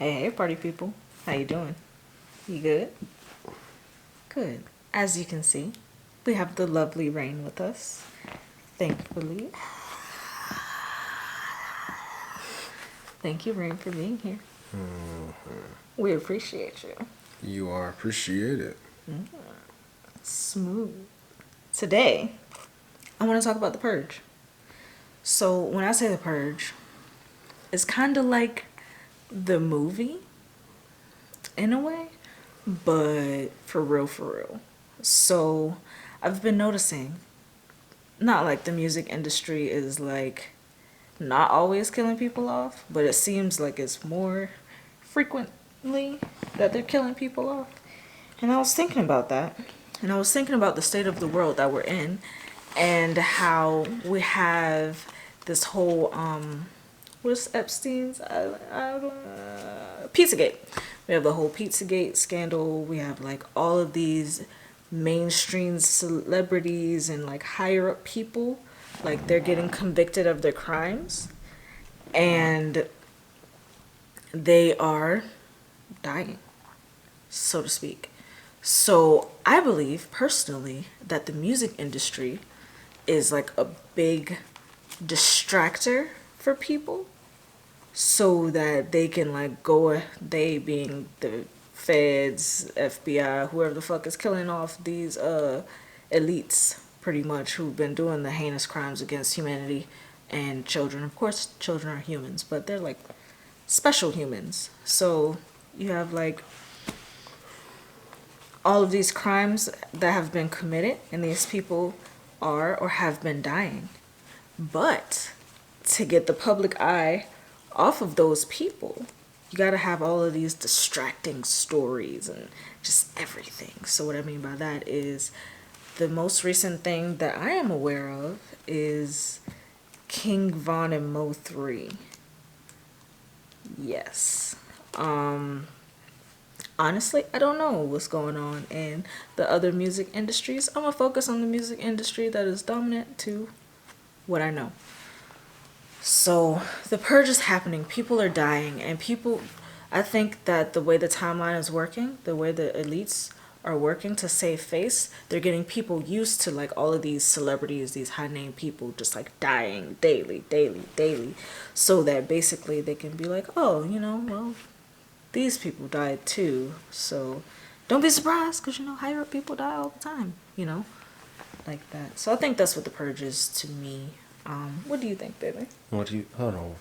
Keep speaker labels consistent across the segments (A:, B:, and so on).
A: Hey, party people. How you doing? You good? Good. As you can see, we have the lovely Rayn with us. Thankfully. Thank you, Rayn, for being here. We appreciate you.
B: You are appreciated.
A: Smooth. Today, I want to talk about the Purge. So, when I say the Purge, it's kind of like the movie in a way, but for real, for real. So, I've been noticing, not like the music industry is like not always killing people off, but it seems like it's more frequently that they're killing people off. And I was thinking about that. And I was thinking about the state of the world that we're in and how we have this whole what's Epstein's Pizzagate. We have the whole Pizzagate scandal. We have like all of these mainstream celebrities and like higher up people, like they're getting convicted of their crimes and they are dying, so to speak. So I believe personally that the music industry is like a big distractor for people so that they can like go, they being the feds, FBI, whoever the fuck is killing off these elites pretty much who've been doing the heinous crimes against humanity and children. Of course children are humans, but they're like special humans. So you have like all of these crimes that have been committed and these people are or have been dying. But to get the public eye off of those people, you gotta have all of these distracting stories and just everything. So what I mean by that is the most recent thing that I am aware of is King Von and Mo 3. Yes. Honestly, I don't know what's going on in the other music industries. I'm gonna focus on the music industry that is dominant to what I know. So the purge is happening, people are dying, and people, I think that the way the timeline is working, the way the elites are working to save face, they're getting people used to like all of these celebrities, these high name people just like dying daily, daily, daily, so that basically they can be like, oh, you know, well, these people died too, so don't be surprised because, you know, higher up people die all the time, you know, like that. So I think that's what the purge is to me. What do you think, baby?
B: Hold on.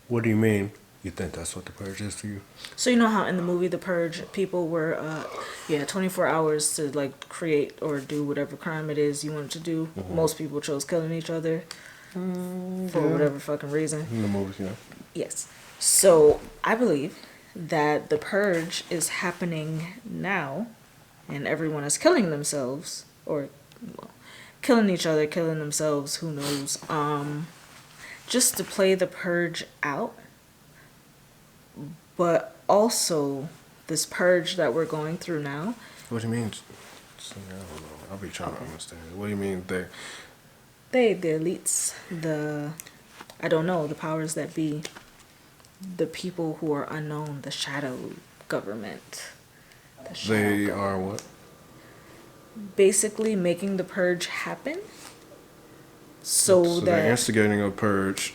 B: What do you mean? You think that's what the purge is to you?
A: So you know how in the movie The Purge, people were, 24 hours to like create or do whatever crime it is you wanted to do. Mm-hmm. Most people chose killing each other for whatever fucking reason.
B: In the movies, yeah.
A: Yes. So I believe that the purge is happening now, and everyone is killing themselves, or well, killing each other, killing themselves, who knows, just to play the purge out. But also, this purge that we're going through now.
B: What do you mean? I don't know. I'll be trying to understand. What do you mean the
A: elites, I don't know, the powers that be, the people who are unknown, the shadow government.
B: They are what?
A: Basically making the purge happen. So that
B: they're instigating a purge,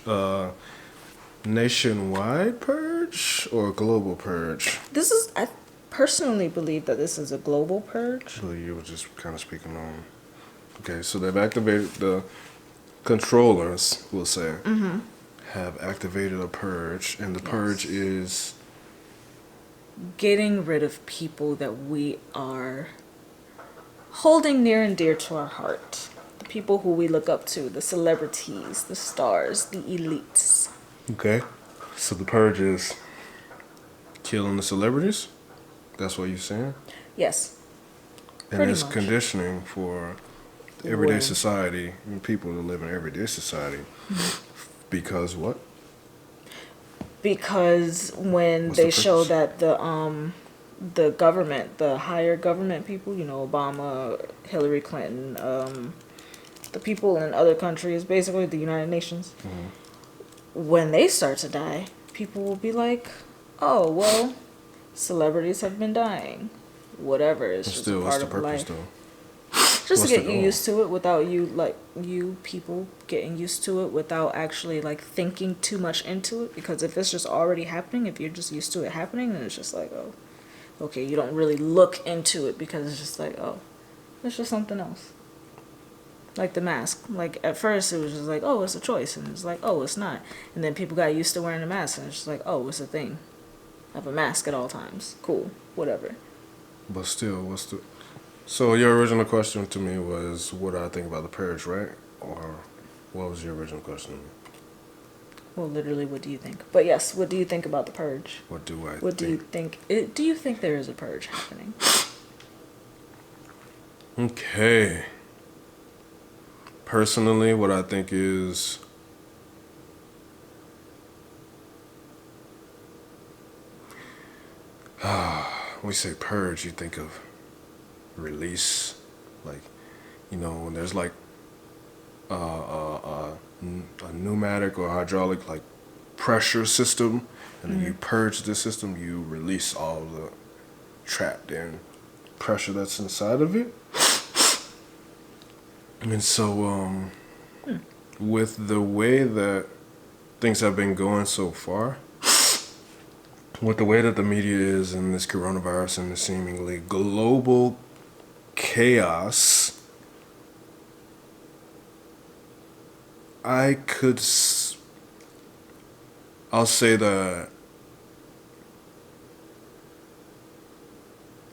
B: nationwide purge or global purge?
A: I personally believe that this is a global purge.
B: So you were just kind of speaking on. Okay, so they've activated the controllers, we'll say, have activated a purge, and the purge is
A: getting rid of people that we are holding near and dear to our heart. The people who we look up to, the celebrities, the stars, the elites.
B: Okay. So the purge is killing the celebrities? That's what you're saying?
A: Yes.
B: And it's conditioning for everyday society and people to live in everyday society. Because what?
A: Because when they show that the government, the higher government people, you know, Obama, Hillary Clinton, the people in other countries, basically the United Nations, when they start to die, people will be like, oh, well, celebrities have been dying. Whatever, it's
B: But
A: just a
B: still, what's
A: part
B: the
A: of
B: purpose
A: life.
B: though?
A: Just to
B: What's the
A: get you
B: goal?
A: used to it without you, like, you people getting used to it without actually, like, thinking too much into it. Because if it's just already happening, if you're just used to it happening, then it's just like, oh, okay, you don't really look into it because it's just like, oh, it's just something else. Like the mask. Like at first it was just like, oh, it's a choice, and it's like, oh, it's not. And then people got used to wearing a mask, and it's just like, oh, it's a thing. I have a mask at all times. Cool, whatever.
B: But still, what's the? So your original question to me was, what do I think about the purge, right? Or what was your original question to me?
A: Well, literally, what do you think? But yes, what do you think about the purge?
B: What do I
A: What do you
B: think?
A: think? Do you think there is a purge happening?
B: Okay. Personally, what I think is when we say purge, you think of release, like when there's like a pneumatic or hydraulic like pressure system, and then you purge the system, you release all the trapped in pressure that's inside of it. And so, with the way that things have been going so far, with the way that the media is in this coronavirus and the seemingly global chaos, I could, I'll say that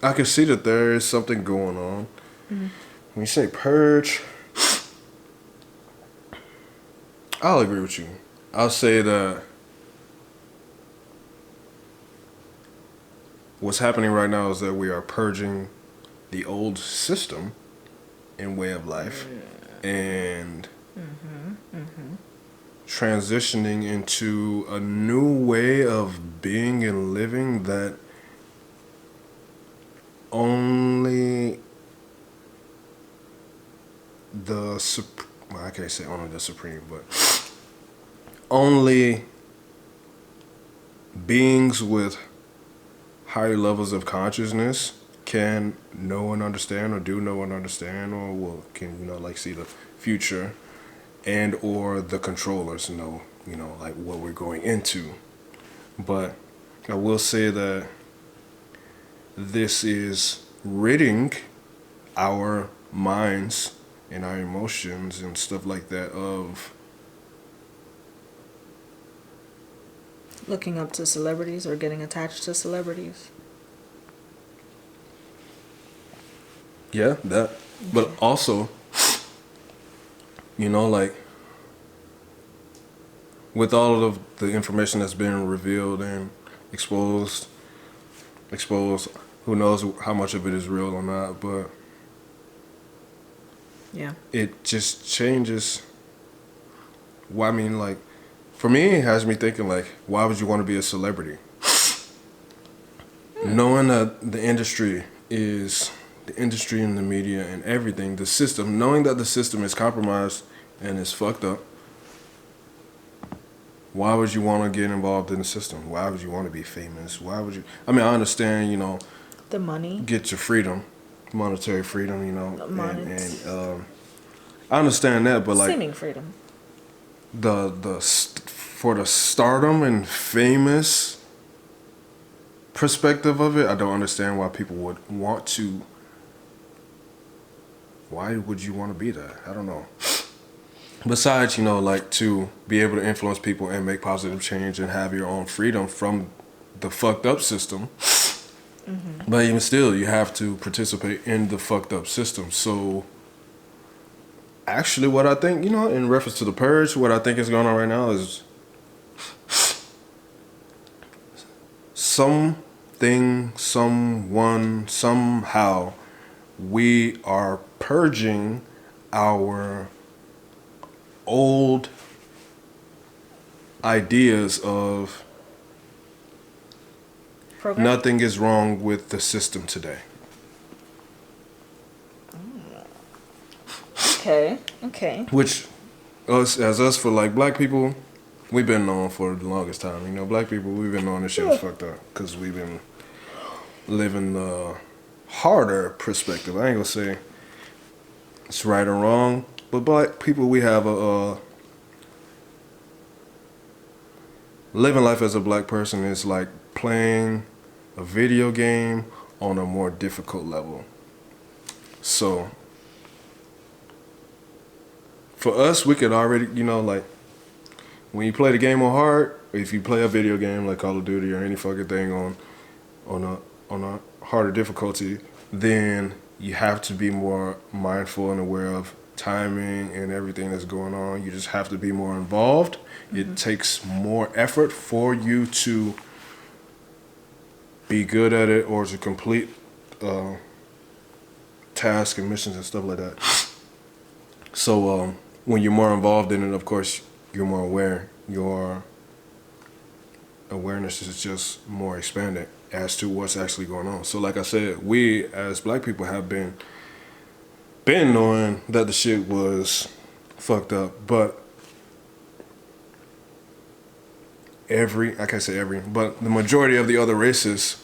B: I can see that there is something going on. When you say purge, I'll agree with you. I'll say that what's happening right now is that we are purging the old system and way of life and transitioning into a new way of being and living that only well, I can't say only the supreme, but only beings with higher levels of consciousness can know and understand, or do know and understand, or will can like see the future, and or the controllers know like what we're going into. But I will say that this is ridding our minds and our emotions and stuff like that of
A: Looking up to celebrities or getting attached to celebrities?
B: that. But also, like with all of the information that's been revealed and exposed, who knows how much of it is real or not, but
A: Yeah.
B: it just changes. Why? I mean, like, for me, it has me thinking, like, why would you want to be a celebrity? Knowing that the industry in the media and everything, the system, knowing that the system is compromised and is fucked up, why would you want to get involved in the system? Why would you want to be famous? Why would you? I mean, I understand,
A: The money.
B: get your freedom, monetary freedom,
A: Monet.
B: I understand that, but like
A: Seeming freedom.
B: for the stardom and famous perspective of it, I don't understand why people would want to. Why would you want to be that? I don't know. Besides, like to be able to influence people and make positive change and have your own freedom from the fucked up system. But even still, you have to participate in the fucked up system. So, actually, what I think, in reference to the purge, what I think is going on right now is something, someone, somehow, we are purging our old ideas of
A: Program?
B: nothing is wrong with the system today.
A: Okay. Okay.
B: Which us for like black people, we've been known for the longest time. You know, black people, we've been knowing this shit was fucked up because we've been living the harder perspective. I ain't gonna say it's right or wrong, but black people, we have a living life as a black person is like playing a video game on a more difficult level. So for us, we could already, you know, like when you play the game on hard, if you play a video game like Call of Duty or any fucking thing on a harder difficulty, then you have to be more mindful and aware of timing and everything that's going on. You just have to be more involved. It takes more effort for you to be good at it or to complete tasks and missions and stuff like that. So when you're more involved in it, of course, you're more aware. Your awareness is just more expanded as to what's actually going on. So like I said, we as black people have been knowing that the shit was fucked up, but I can't say every, but the majority of the other races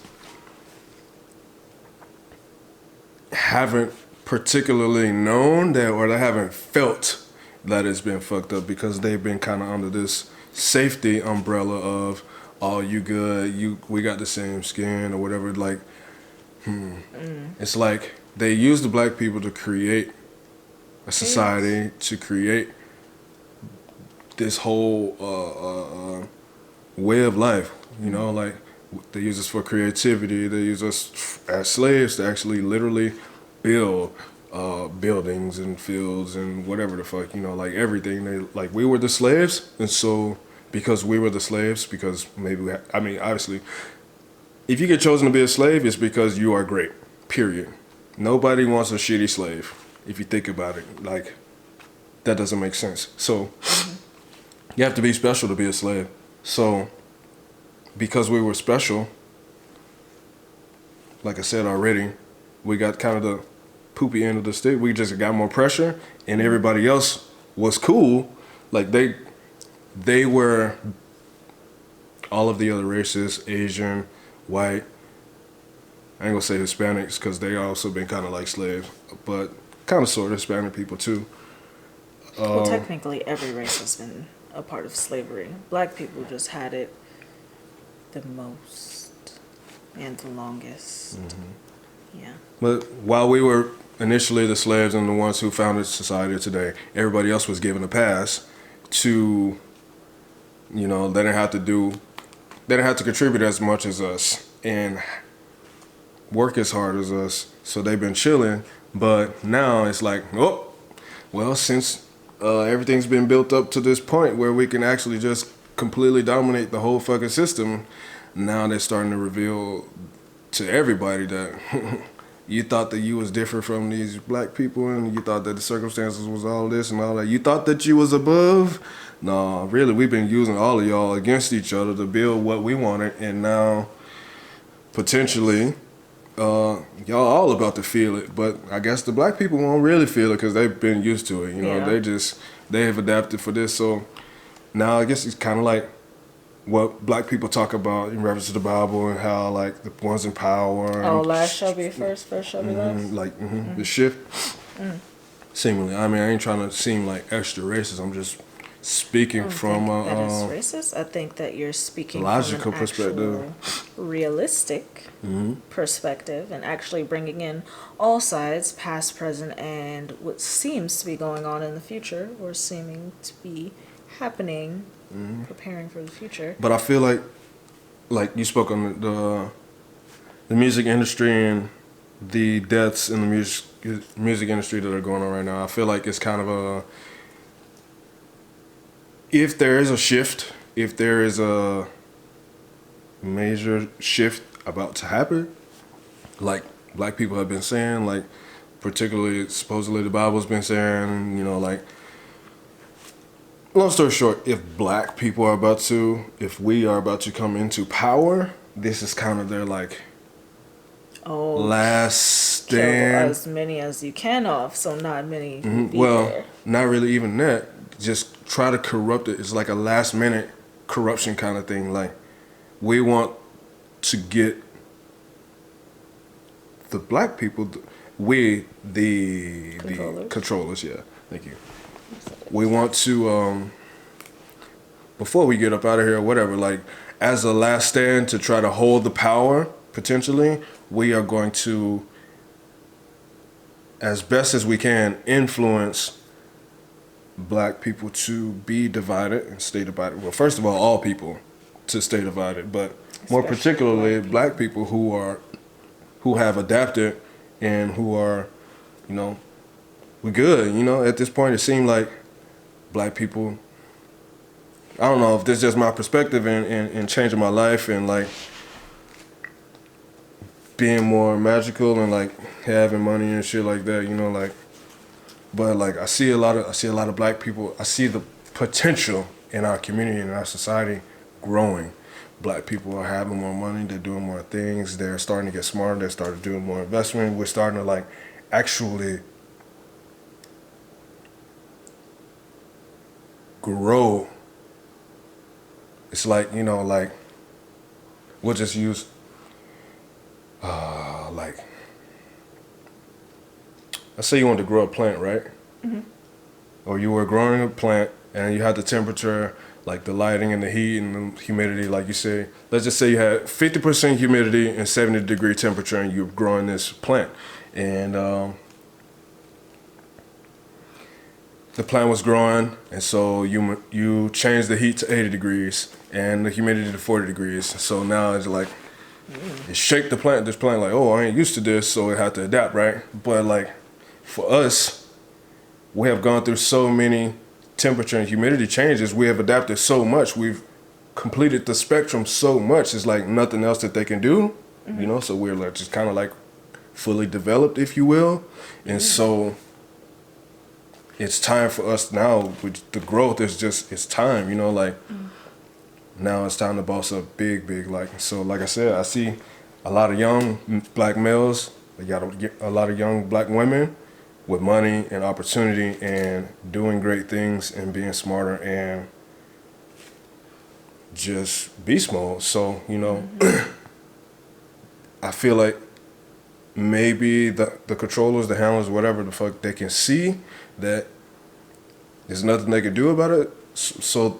B: haven't particularly known that, or they haven't felt that it's been fucked up because they've been kind of under this safety umbrella of, oh, you good, we got the same skin or whatever. Like, It's like they use the black people to create a society, to create this whole way of life. You know, like they use us for creativity. They use us as slaves to actually literally build buildings and fields and whatever the fuck, you know, like everything. They like we were the slaves, and so because we were the slaves, because maybe I mean, obviously, if you get chosen to be a slave, it's because you are great. Period. Nobody wants a shitty slave. If you think about it, like that doesn't make sense. So you have to be special to be a slave. So because we were special, like I said already, we got kind of the poopy end of the stick. We just got more pressure, and everybody else was cool. Like they were all of the other races, Asian, white. I ain't gonna say Hispanics because they also been kind of like slaves, but kind of sort of Hispanic people too.
A: Well, technically, every race has been a part of slavery. Black people just had it the most and the longest. Yeah.
B: But while we were initially the slaves and the ones who founded society today, everybody else was given a pass to, you know, they didn't have to contribute as much as us and work as hard as us. So they've been chilling. But now it's like, oh, well, since everything's been built up to this point where we can actually just completely dominate the whole fucking system, now they're starting to reveal to everybody that you thought that you was different from these black people, and you thought that the circumstances was all this and all that. You thought that you was above. No, really, we've been using all of y'all against each other to build what we wanted, and now potentially y'all all about to feel it. But I guess the black people won't really feel it because they've been used to it. You know, they have adapted for this. So now I guess it's kind of like what black people talk about in reference to the Bible and how like the ones in power.
A: Oh, last shall be first, first shall be last.
B: Like the shift. Seemingly, I mean, I ain't trying to seem like extra racist. I'm just speaking from
A: that is racist. I think that you're speaking
B: logical
A: from an
B: perspective,
A: realistic perspective, and actually bringing in all sides, past, present, and what seems to be going on in the future, or seeming to be happening, preparing for the future.
B: But I feel like you spoke on the music industry and the deaths in the music industry that are going on right now. I feel like it's kind of if there is a shift, if there is a major shift about to happen, like black people have been saying, like particularly supposedly the Bible's been saying, you know, like long story short, if we are about to come into power, this is kind of their like last stand.
A: Kill as many as you can off, so not many will be
B: Well,
A: there.
B: not really even that. Just try to corrupt it. It's like a last minute corruption kind of thing. Like, we want to get the black people, the controllers, yeah, thank you. We want to, before we get up out of here or whatever, like, as a last stand to try to hold the power, potentially, we are going to, as best as we can, influence black people to be divided and stay divided. Well, first of all people to stay divided, but more particularly black people who have adapted and who are, you know, we're good. You know, at this point, it seemed like black people, I don't know if this is just my perspective and changing my life and like being more magical and like having money and shit like that, you know, like, but like I see a lot of black people. I see the potential in our community and our society growing. Black people are having more money, they're doing more things, they're starting to get smarter, they're starting doing more investment. We're starting to like actually grow. It's like, you know, like, we'll just use like, let's say you want to grow a plant, right? Mm-hmm. Or you were growing a plant and you had the temperature, like the lighting and the heat and the humidity, like you say. Let's just say you had 50% humidity and 70-degree temperature and you're growing this plant. And the plant was growing, and so you changed the heat to 80 degrees and the humidity to 40 degrees. So now it's like, it shaped the plant. This plant like, oh, I ain't used to this, so it had to adapt, right? But like, for us, we have gone through so many temperature and humidity changes. We have adapted so much. We've completed the spectrum so much. It's like nothing else that they can do, you know? So we're like just kind of like fully developed, if you will. And so it's time for us now. With the growth is just, it's time, you know, like now it's time to boss up big, like, so like I said, I see a lot of young black males, they got a lot of young black women with money and opportunity and doing great things and being smarter and just beast mode. So, you know, I feel like maybe the controllers, the handlers, whatever the fuck, they can see that there's nothing they can do about it. So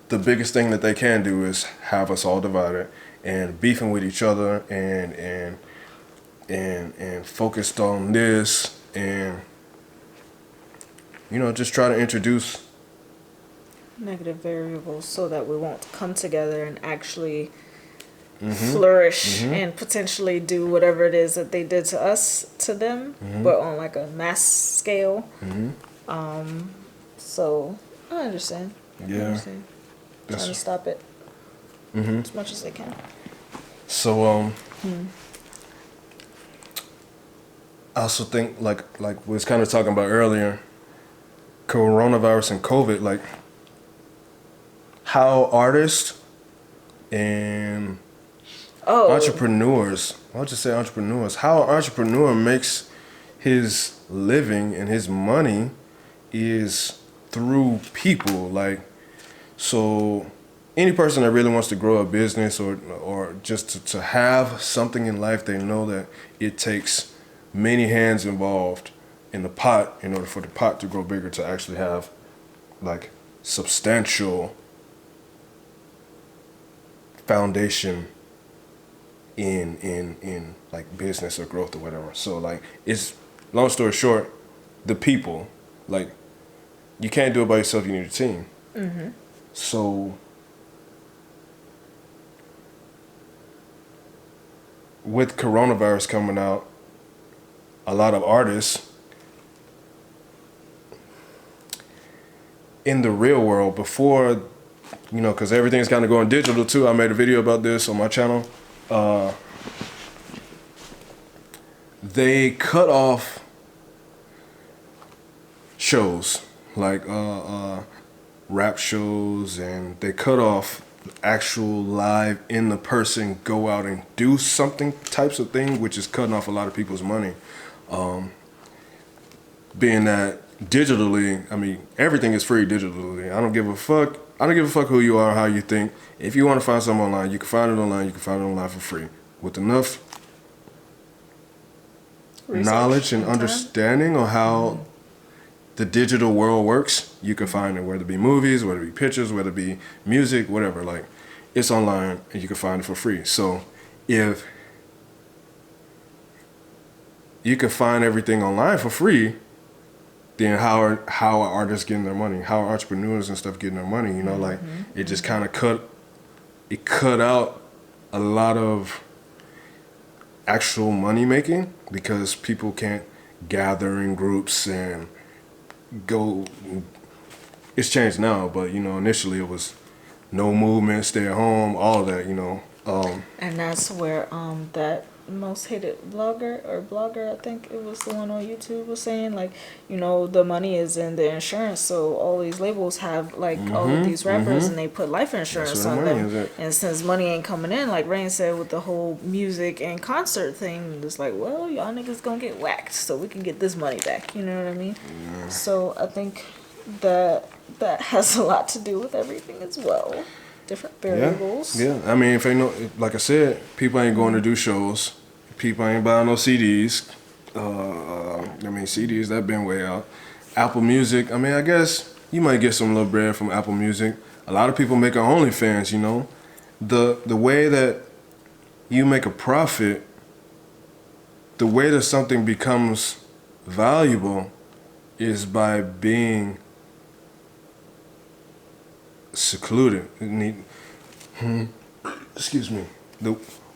B: the biggest thing that they can do is have us all divided and beefing with each other and focused on this and, you know, just try to introduce
A: negative variables so that we won't come together and actually flourish and potentially do whatever it is that they did to us to them, but on like a mass scale. So I understand.
B: Yeah.
A: I understand. Trying to stop it as much as they can.
B: So I also think like we was kind of talking about earlier, coronavirus and COVID, like how artists and entrepreneurs, I'll just say entrepreneurs, how an entrepreneur makes his living and his money is through people. Like, so any person that really wants to grow a business or just to have something in life, they know that it takes many hands involved in the pot in order for the pot to grow bigger, to actually have like substantial foundation in like business or growth or whatever. So like, it's, long story short, the people, like, you can't do it by yourself, you need a team. So with coronavirus coming out, a lot of artists in the real world, before, you know, because everything's kind of going digital too. I made a video about this on my channel. They cut off shows like rap shows, and they cut off actual live in the person go out and do something types of thing, which is cutting off a lot of people's money. Being that digitally, I mean, everything is free digitally. I don't give a fuck. I don't give a fuck who you are, how you think. If you want to find something online, you can find it online. You can find it online for free. With enough knowledge and understanding on how the digital world works, you can find it, whether it be movies, whether it be pictures, whether it be music, whatever. Like, it's online and you can find it for free. So if you can find everything online for free, then how are artists getting their money? How are entrepreneurs and stuff getting their money? You know, like it just kind of cut out a lot of actual money making because people can't gather in groups and go. It's changed now, but you know, initially it was no movement, stay at home, all of that. You know,
A: And that's where that most hated blogger, I think it was the one on YouTube, was saying, like, you know, the money is in the insurance, so all these labels have like all of these rappers and they put life insurance on them. And since money ain't coming in, like Rayn said with the whole music and concert thing, it's like, well, y'all niggas gonna get whacked so we can get this money back. You know what I mean? Yeah. So I think that has a lot to do with everything as well. Different variables.
B: Yeah. I mean, if ain't no, like I said, people ain't going to do shows. People ain't buying no CDs. I mean, CDs, that been way out. Apple Music, I mean, I guess you might get some little bread from Apple Music. A lot of people make OnlyFans, you know. The way that you make a profit, the way that something becomes valuable is by being secluded. Excuse me.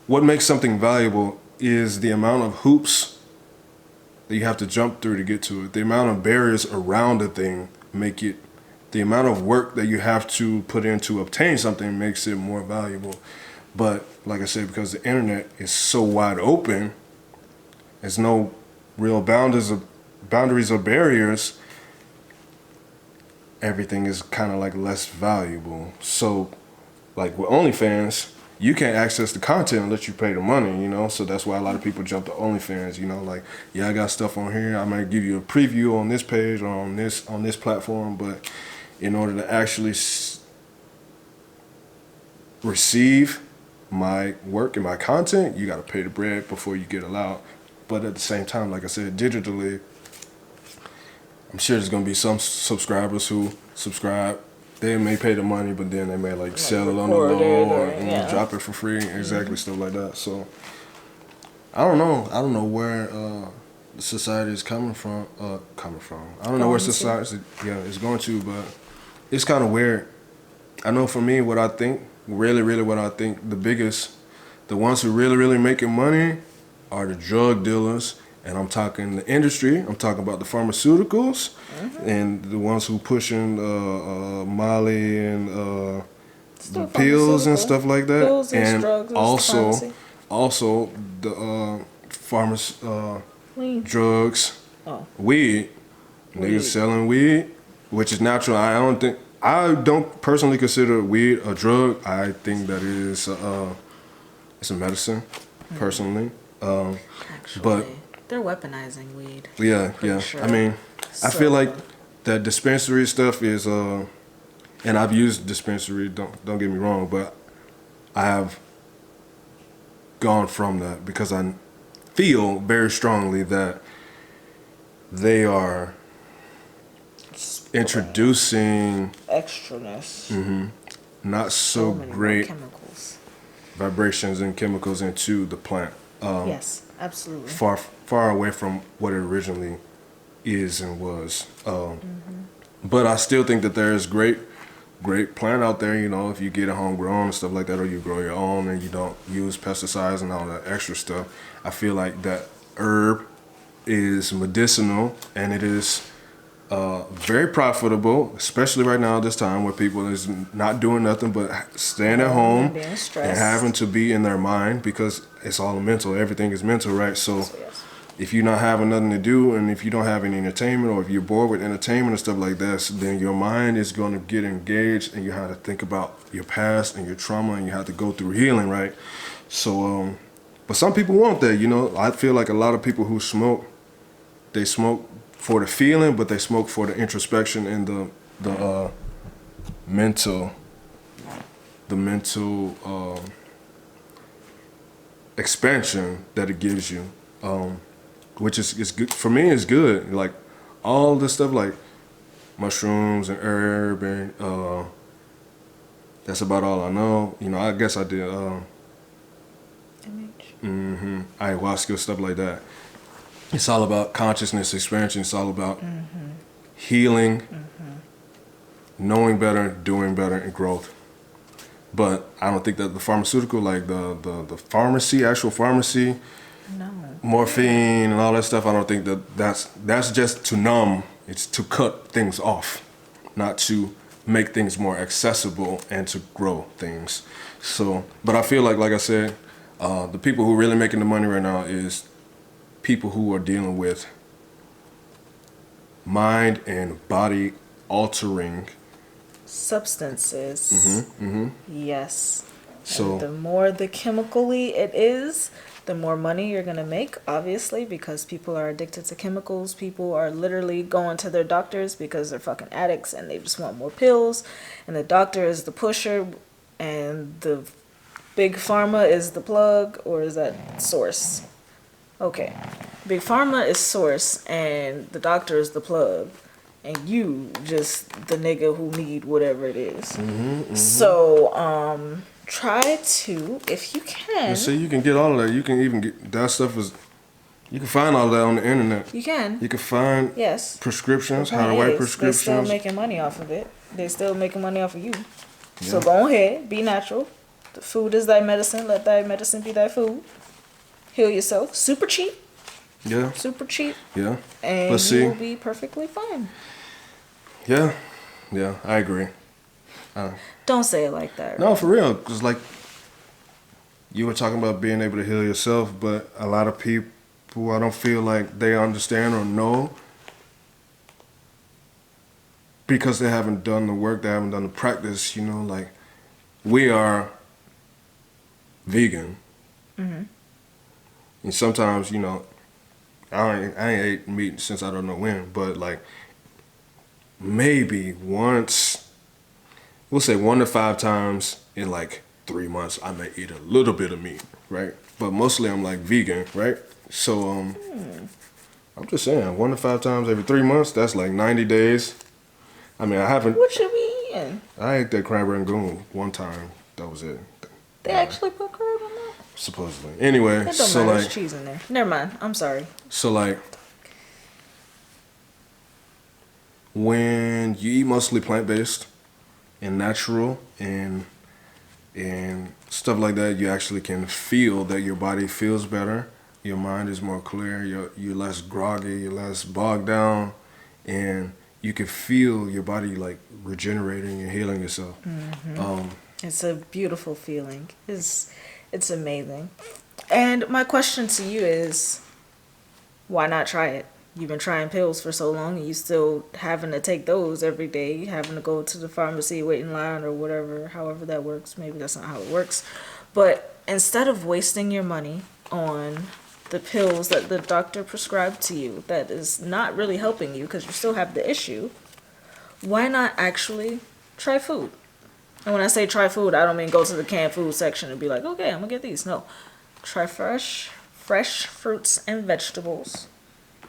B: What makes something valuable is the amount of hoops that you have to jump through to get to it. The amount of barriers around a thing make it. The amount of work that you have to put in to obtain something makes it more valuable. But like I said, because the internet is so wide open, there's no real boundaries or barriers. Everything is kind of like less valuable. So, like with OnlyFans, you can't access the content unless you pay the money, you know? So that's why a lot of people jump to OnlyFans, you know? Like, yeah, I got stuff on here. I might give you a preview on this page or on this platform, but in order to actually receive my work and my content, you got to pay the bread before you get allowed. But at the same time, like I said, digitally, I'm sure there's gonna be some subscribers who subscribe. They may pay the money, but then they may like sell it on the low or drop it for free. Exactly, stuff like that. So I don't know. I don't know where society is coming from. I don't know where society is going to, but it's kind of weird. I know for me, what I think, really what I think, the ones who really making money are the drug dealers. And I'm talking the industry. I'm talking about the pharmaceuticals and the ones who pushing Molly and the pills and stuff like that.
A: Pills and drugs
B: also the drugs, weed. Niggas selling weed, which is natural. I don't personally consider weed a drug. I think that it is it's a medicine, personally.
A: Actually,
B: but
A: they're weaponizing weed.
B: Yeah. Sure. I mean, I feel like that dispensary stuff is, and I've used dispensary. Don't get me wrong, but I have gone from that because I feel very strongly that they are introducing
A: extraness,
B: not so great vibrations and chemicals into the plant.
A: Yes, absolutely.
B: Far away from what it originally is and was. But I still think that there is great plant out there, you know, if you get it homegrown and stuff like that, or you grow your own and you don't use pesticides and all that extra stuff. I feel like that herb is medicinal and it is very profitable, especially right now this time where people is not doing nothing but staying at home and having to be in their mind because it's all mental. Everything is mental, right? So if you're not having nothing to do and if you don't have any entertainment or if you're bored with entertainment and stuff like that, then your mind is going to get engaged and you have to think about your past and your trauma and you have to go through healing, right? So, but some people want that, you know. I feel like a lot of people who smoke, they smoke for the feeling, but they smoke for the introspection and the mental expansion that it gives you, which is good for me. Is good. Like all this stuff, like mushrooms and herb, and that's about all I know. You know, I guess I did ayahuasca, stuff like that. It's all about consciousness expansion. It's all about healing, knowing better, doing better, and growth. But I don't think that the pharmaceutical, like the pharmacy, actual pharmacy,
A: No.
B: morphine and all that stuff, I don't think that's just to numb. It's to cut things off, not to make things more accessible and to grow things. So, but I feel like I said, the people who are really making the money right now is people who are dealing with mind and body altering
A: Substances. Yes.
B: So
A: And the more the chemically it is, the more money you're gonna make, obviously, because people are addicted to chemicals. People are literally going to their doctors because they're fucking addicts and they just want more pills. And the doctor is the pusher and the big pharma is the plug, or is that source? Okay. Big pharma is source and the doctor is the plug. And you just the nigga who need whatever it is. So, try to, if you can.
B: and see, you can get all of that. You can even get that stuff you can find all of that on the internet.
A: You can.
B: You can find
A: Yes.
B: prescriptions,
A: The
B: how to
A: point
B: write
A: is, they're still
B: prescriptions.
A: making money off of it. They're still making money off of you. So
B: Yeah.
A: go ahead, be natural. The food is thy medicine. Let thy medicine be thy food. Heal yourself. Super cheap.
B: Yeah,
A: Super cheap.
B: yeah.
A: And
B: Let's
A: you
B: see.
A: will be perfectly fine.
B: Yeah, I agree.
A: Don't say it like that.
B: No, for real. Because, like, you were talking about being able to heal yourself, but a lot of people, I don't feel like they understand or know because they haven't done the work, they haven't done the practice, you know, like, we are vegan. And sometimes, you know, I ain't ate meat since I don't know when, but, like, maybe once, we'll say 1 to 5 times in like 3 months, I may eat a little bit of meat, right? But mostly I'm like vegan, right? So I'm just saying 1 to 5 times every 3 months. That's like 90 days. I mean, I haven't.
A: What you be eating?
B: I ate that cranberry and goon one time. That was it.
A: They actually put crab in there?
B: Supposedly. Anyway,
A: It don't
B: so
A: matter.
B: like,
A: There's cheese in there. Never mind. I'm sorry.
B: so like, when you eat mostly plant-based and natural and stuff like that, you actually can feel that your body feels better, your mind is more clear, you're less groggy, you're less bogged down, and you can feel your body like regenerating and healing yourself.
A: It's a beautiful feeling. It's amazing. And my question to you is, why not try it? You've been trying pills for so long and you still having to take those every day, having to go to the pharmacy, wait in line or whatever, however that works. Maybe that's not how it works. But instead of wasting your money on the pills that the doctor prescribed to you that is not really helping you because you still have the issue, why not actually try food? And when I say try food, I don't mean go to the canned food section and be like, okay, I'm gonna get these. No, try fresh fruits and vegetables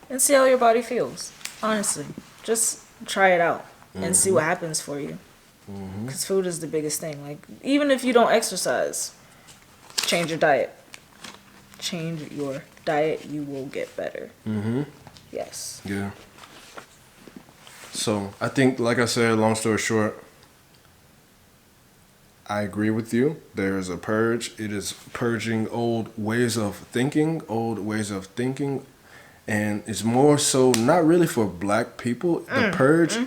A: and see how your body feels. Honestly, just try it out and see what happens for you. Because food is the biggest thing. Like, even if you don't exercise, change your diet. Change your diet, you will get better. Yes.
B: Yeah. So I think, like I said, long story short, I agree with you. There is a purge. It is purging old ways of thinking, and it's more so not really for black people. The purge.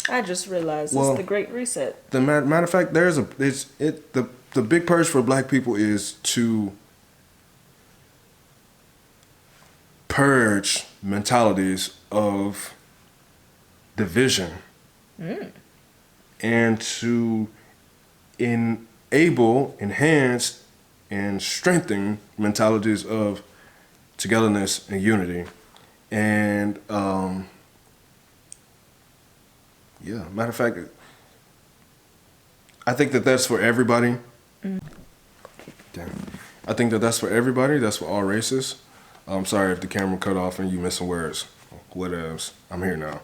A: I just realized
B: Well,
A: it's the Great Reset.
B: The matter of fact, the big purge for black people is to purge mentalities of division and to enhance, and strengthen mentalities of togetherness and unity. And yeah, matter of fact, I think that that's for everybody. Damn. I think that that's for everybody. That's for all races. I'm sorry if the camera cut off and you missing words. Whatevs. I'm here now.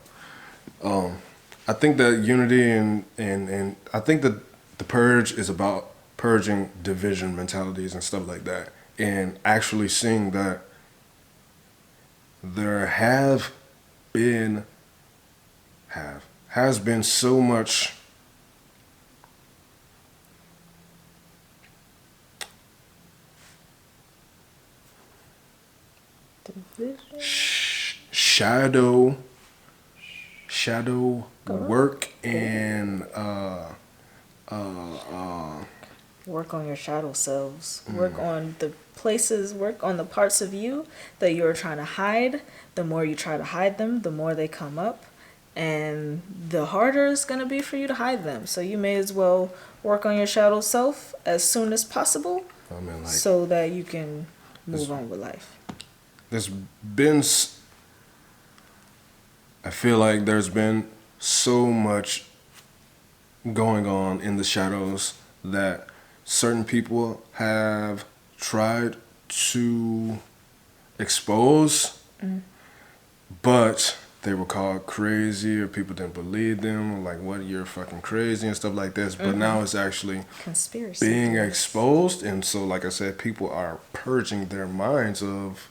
B: I think that unity and I think that the purge is about purging division mentalities and stuff like that, and actually seeing that there been has been so much
A: Division.
B: shadow work and
A: Work on your shadow selves. Work on the places, work on the parts of you that you're trying to hide. The more you try to hide them, the more they come up. And the harder it's going to be for you to hide them. So you may as well work on your shadow self as soon as possible,
B: I mean, like,
A: so that you can move on with life.
B: there's been I feel like there's been so much going on in the shadows that certain people have tried to expose, but they were called crazy, or people didn't believe them, like, what, you're fucking crazy and stuff like this. But now it's actually
A: Conspiracy
B: being
A: theories.
B: exposed, and so, like I said, people are purging their minds of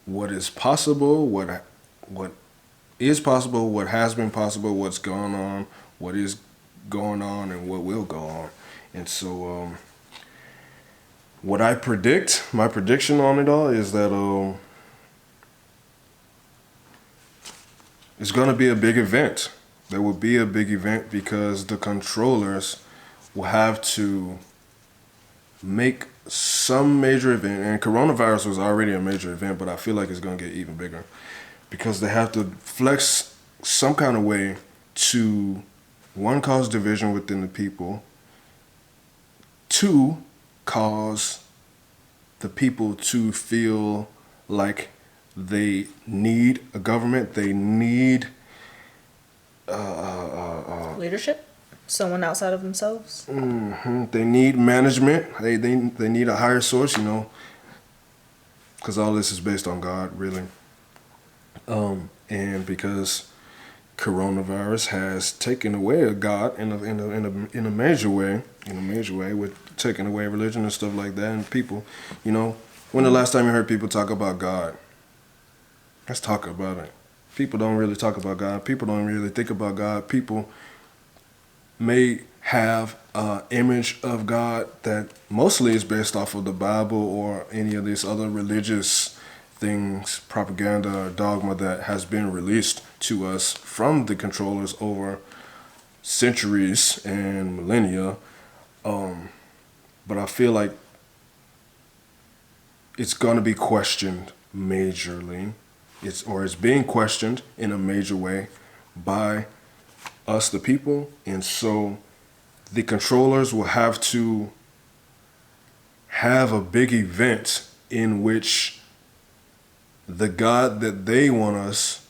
B: what is possible, what is possible, what has been possible, what's going on, what is going on, and what will go on. And so, what I predict, my prediction on it all is that it's going to be a big event. There will be a big event because the controllers will have to make some major event. And coronavirus was already a major event, but I feel like it's going to get even bigger because they have to flex some kind of way to, one, cause division within the people, two, cause the people to feel like they need a government, they need
A: Leadership? Someone outside of themselves?
B: they need management, they need a higher source, you know, because all this is based on God, really. And because coronavirus has taken away a God in a major way, with taking away religion and stuff like that, and people, you know, when the last time you heard people talk about God? Let's talk about it. People don't really talk about God. People don't really think about God. People may have an image of God that mostly is based off of the Bible or any of these other religious things, propaganda or dogma that has been released to us from the controllers over centuries and millennia. But I feel like it's going to be questioned majorly. It's being questioned in a major way by us, the people. And so the controllers will have to have a big event in which the God that they want us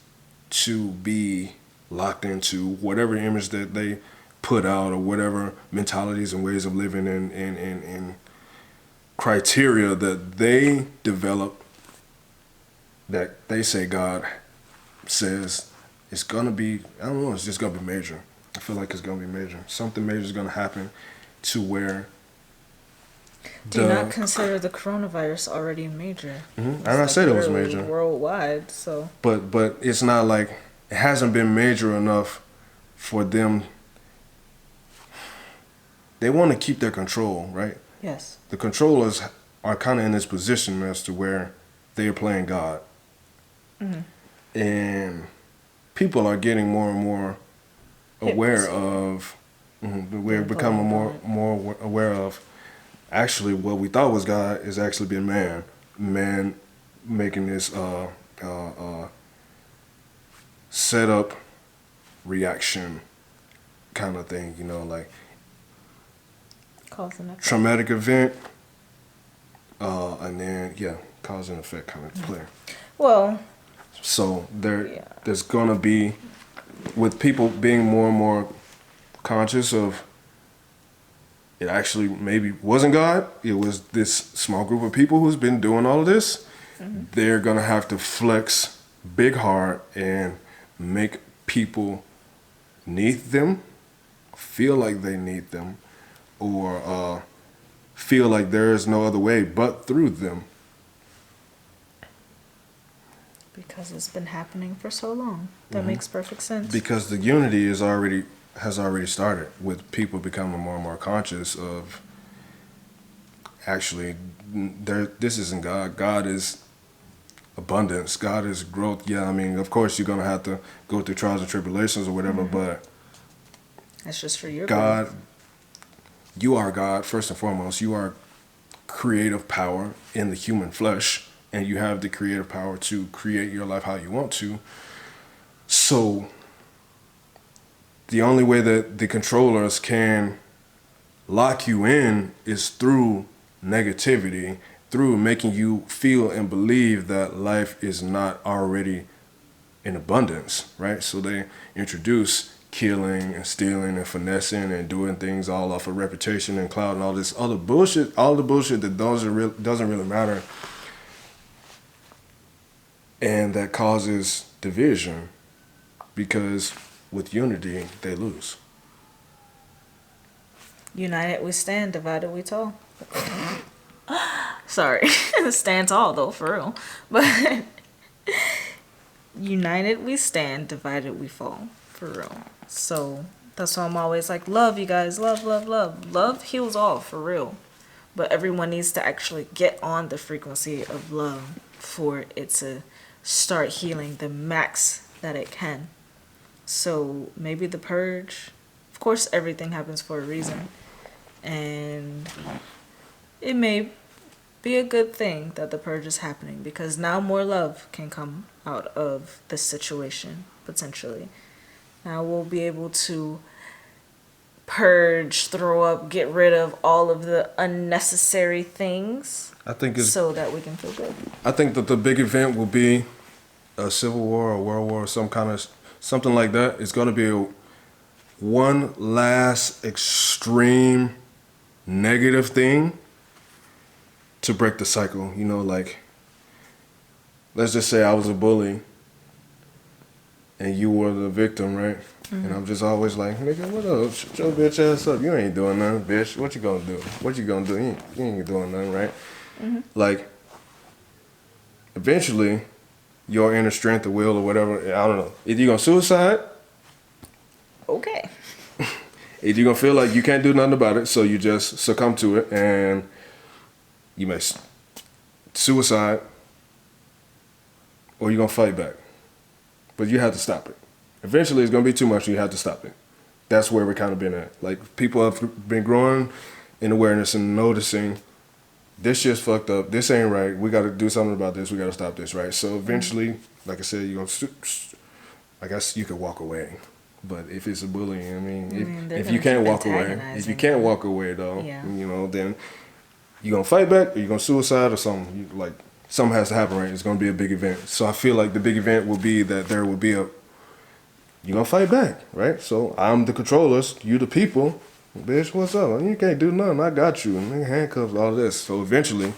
B: to be locked into, whatever image that they put out, or whatever mentalities and ways of living and criteria that they develop, that they say God says, it's gonna be, I don't know, it's just gonna be major. I feel like it's gonna be major. Something major is gonna happen to where
A: Do you not consider the coronavirus already major?
B: And I said it was major.
A: Worldwide, so.
B: But it's not like, it hasn't been major enough for them. They want to keep their control, right?
A: Yes.
B: The controllers are kind of in this position as to where they are playing God. And people are getting more and more aware of, we're becoming more aware of, actually what we thought was God is actually being man making this set up reaction kind of thing, you know, like
A: Cause and effect.
B: traumatic event, and then cause and effect kind of play.
A: Well,
B: So
A: Yeah.
B: there's gonna be, with people being more and more conscious of, it actually maybe wasn't God, it was this small group of people who's been doing all of this. They're gonna have to flex big hard and make people need them, feel like they need them, or feel like there is no other way but through them.
A: Because it's been happening for so long. That makes perfect sense.
B: Because the unity has already started with people becoming more and more conscious of, actually, this isn't God. God is abundance. God is growth. Yeah, I mean, of course you're gonna have to go through trials and tribulations or whatever, but
A: That's just for your
B: God,
A: growth.
B: you are God first and foremost. You are creative power in the human flesh, and you have the creative power to create your life how you want to. So the only way that the controllers can lock you in is through negativity, through making you feel and believe that life is not already in abundance, right? So they introduce killing and stealing and finessing and doing things all off of reputation and clout and all this other bullshit, all the bullshit that doesn't really matter, and that causes division, because with unity they lose.
A: United we stand, divided we tall. Sorry. Stand tall though, for real. But united we stand, divided we fall. For real. So that's why I'm always like, love you guys, love, love, love. Love heals all, for real. But everyone needs to actually get on the frequency of love for it to start healing the max that it can. So maybe the purge, of course, everything happens for a reason. And it may be a good thing that the purge is happening, because now more love can come out of this situation, potentially. Now we'll be able to purge, throw up, get rid of all of the unnecessary things
B: I think it's
A: so that we can feel good.
B: I think that the big event will be a civil war or world war or some kind of something like that. It's going to be one last extreme negative thing to break the cycle. You know, like, let's just say I was a bully and you were the victim, right? And I'm just always like, nigga, what up? Shut your bitch ass up. You ain't doing nothing, bitch. What you gonna do? What you gonna do? You ain't doing nothing, right? Like, eventually, your inner strength or will or whatever, I don't know. Either you gonna suicide,
A: Okay.
B: either you gonna feel like you can't do nothing about it, so you just succumb to it, and you may suicide, or you gonna fight back. But you have to stop it. Eventually, it's gonna be too much, and you have to stop it. That's where we're kind of been at. Like, people have been growing in awareness and noticing, this shit's fucked up. This ain't right. We got to do something about this. We got to stop this, right? So eventually, like I said, you're gonna. I guess you could walk away, but if it's a bullying, I mean,
A: they're
B: if
A: gonna
B: you can't
A: keep
B: walk away, if you
A: antagonizing
B: can't
A: you.
B: walk away though,
A: Yeah.
B: you know, then you gonna fight back, or you gonna suicide, or something. Like, something has to happen, right? It's gonna be a big event. So I feel like the big event will be that there will be you're gonna fight back, right? So I'm the controllers, you the people. Bitch, what's up? You can't do nothing. I got you. And handcuffs, all this. So eventually,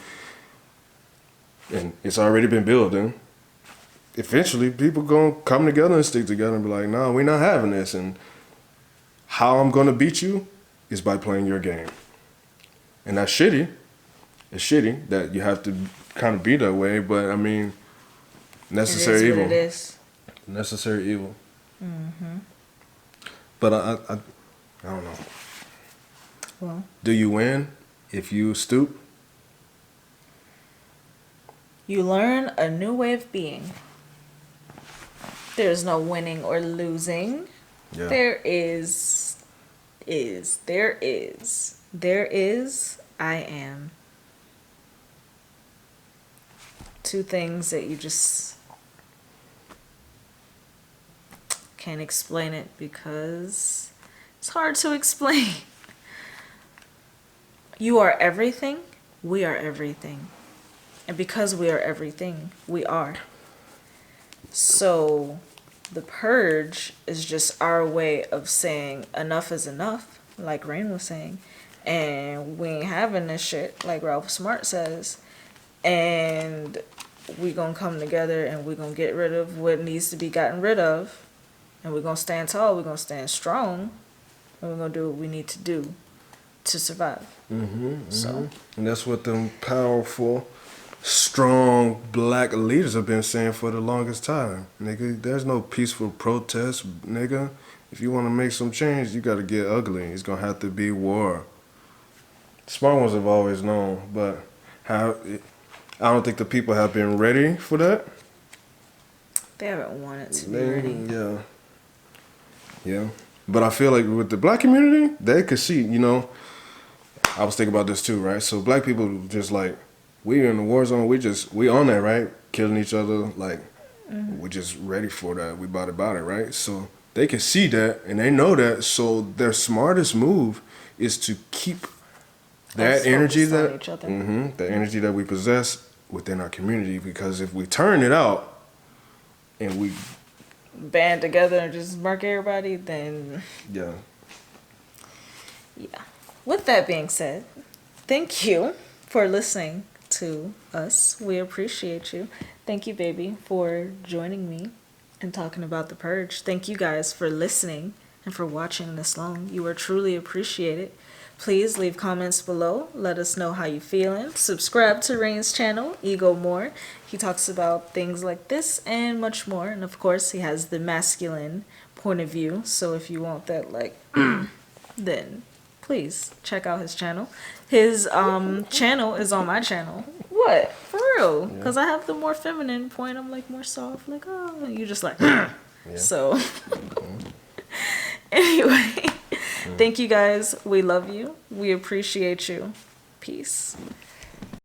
B: and it's already been building, eventually people gonna come together and stick together and be like, nah, we're not having this. And how I'm gonna beat you is by playing your game. And that's shitty. It's shitty that you have to kind of be that way, but I mean, necessary
A: It is
B: evil.
A: what it is.
B: Necessary evil. But I don't know.
A: Well,
B: Do you win if you stoop?
A: you learn a new way of being. There's no winning or losing.
B: Yeah.
A: There is, I am. Two things that you just can't explain it because it's hard to explain. You are everything. We are everything. And because we are everything, we are. So the purge is just our way of saying enough is enough, like Rain was saying. And we ain't having this shit, like Ralph Smart says. And we gonna come together and we gonna get rid of what needs to be gotten rid of. And we're gonna stand tall, we're gonna stand strong. And we're gonna do what we need to do to survive. So
B: And that's what them powerful, strong black leaders have been saying for the longest time. Nigga, there's no peaceful protest, nigga. If you want to make some change, you got to get ugly. It's going to have to be war. Smart ones have always known, but how I don't think the people have been ready for that.
A: they haven't wanted to be ready.
B: Yeah. Yeah. But I feel like with the black community, they could see, you know, I was thinking about this too, right? So black people just like, we in the war zone, we on that, right? Killing each other, like, we just ready for that. We about it, right? So they can see that and they know that. So their smartest move is to keep that
A: Us
B: energy
A: focused on
B: that
A: each other.
B: the energy that we possess within our community. Because if we turn it out and we
A: Band together and just murk everybody, then
B: yeah.
A: with that being said, thank you for listening to us. We appreciate you. Thank you, baby, for joining me and talking about the purge. Thank you guys for listening and for watching this long. You are truly appreciated. Please leave comments below. Let us know how you're feeling. Subscribe to Rayn's channel, Ego More. He talks about things like this and much more. And of course, he has the masculine point of view. So if you want that, like, then please check out his channel. His channel is on my channel. What? For real? Because I have the more feminine point. I'm like more soft. Like, oh, you just like, so. Anyway, thank you guys. We love you. We appreciate you. Peace.